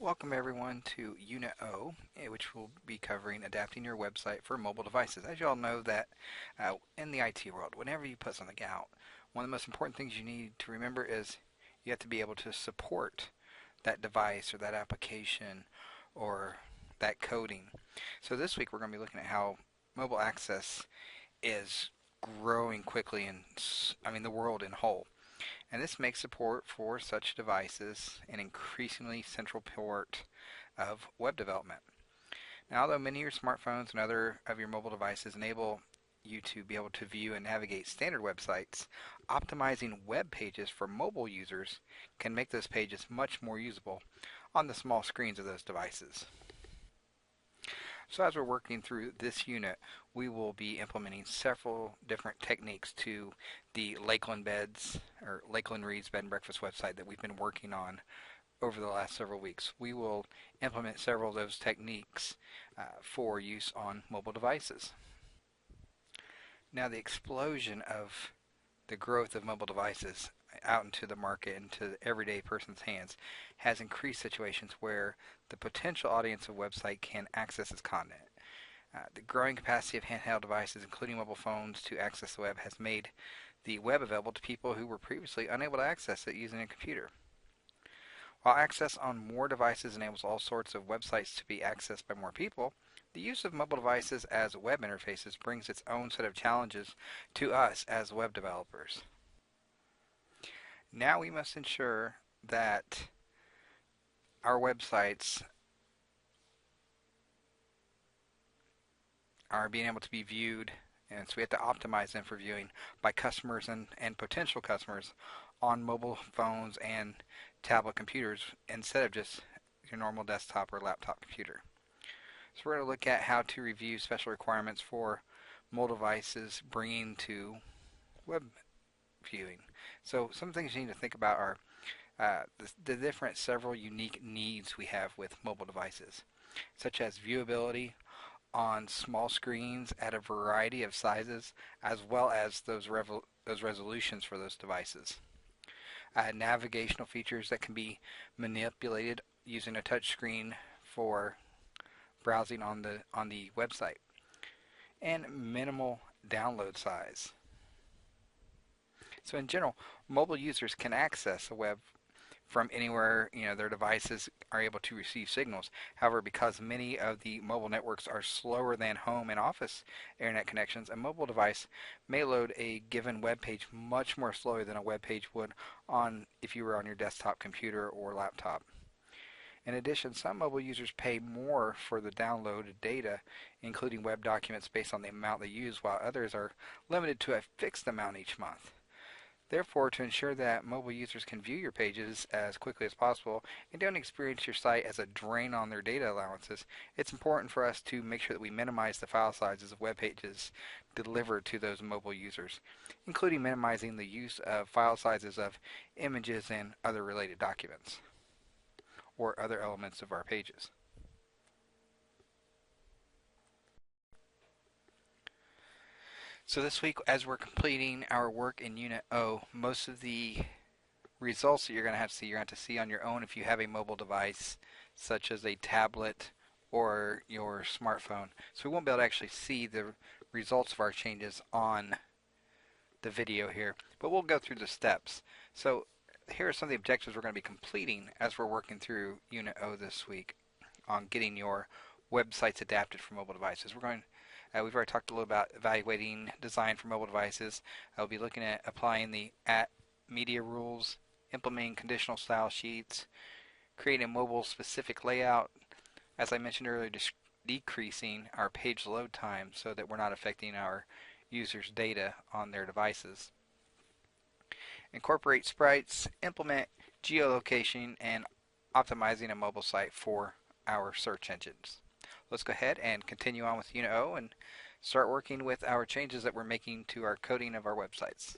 Welcome everyone to Unit O, which will be covering adapting your website for mobile devices. As you all know that in the IT world, whenever you put something out, one of the most important things you need to remember is you have to be able to support that device or that application or that coding. So this week we're going to be looking at how mobile access is growing quickly in, the world in whole. And this makes support for such devices an increasingly central part of web development. Now, although many of your smartphones and other of your mobile devices enable you to be able to view and navigate standard websites, optimizing web pages for mobile users can make those pages much more usable on the small screens of those devices. So as we're working through this unit, we will be implementing several different techniques to the Lakeland Beds or Lakeland Reads Bed and Breakfast website that we've been working on over the last several weeks. We will implement several of those techniques for use on mobile devices. Now, the explosion of the growth of mobile devices out into the market, into the everyday person's hands, has increased situations where the potential audience of a website can access its content. The growing capacity of handheld devices, including mobile phones, to access the web has made the web available to people who were previously unable to access it using a computer. While access on more devices enables all sorts of websites to be accessed by more people, the use of mobile devices as web interfaces brings its own set of challenges to us as web developers. Now we must ensure that our websites are being able to be viewed, and so we have to optimize them for viewing by customers and potential customers on mobile phones and tablet computers instead of just your normal desktop or laptop computer. So we're going to look at how to review special requirements for mobile devices bringing to web viewing. So some things you need to think about are the different several unique needs we have with mobile devices, such as viewability on small screens at a variety of sizes, as well as those resolutions for those devices. Navigational features that can be manipulated using a touch screen for browsing on the website, and minimal download size. So in general, mobile users can access the web from anywhere their devices are able to receive signals. However, because many of the mobile networks are slower than home and office internet connections, a mobile device may load a given web page much more slowly than a web page would if you were on your desktop computer or laptop. In addition, some mobile users pay more for the downloaded data, including web documents, based on the amount they use, while others are limited to a fixed amount each month. Therefore, to ensure that mobile users can view your pages as quickly as possible and don't experience your site as a drain on their data allowances, it's important for us to make sure that we minimize the file sizes of web pages delivered to those mobile users, including minimizing the use of file sizes of images and other related documents or other elements of our pages. So this week, as we're completing our work in Unit O, most of the results that you're going to have to see, you're going to have to see on your own if you have a mobile device, such as a tablet or your smartphone. So we won't be able to actually see the results of our changes on the video here, but we'll go through the steps. So here are some of the objectives we're going to be completing as we're working through Unit O this week on getting your websites adapted for mobile devices. We've already talked a little about evaluating design for mobile devices. I'll be looking at applying the @media rules, implementing conditional style sheets, creating a mobile specific layout, as I mentioned earlier, decreasing our page load time so that we're not affecting our users' data on their devices. Incorporate sprites, implement geolocation, and optimizing a mobile site for our search engines. Let's go ahead and continue on with Unit O and start working with our changes that we're making to our coding of our websites.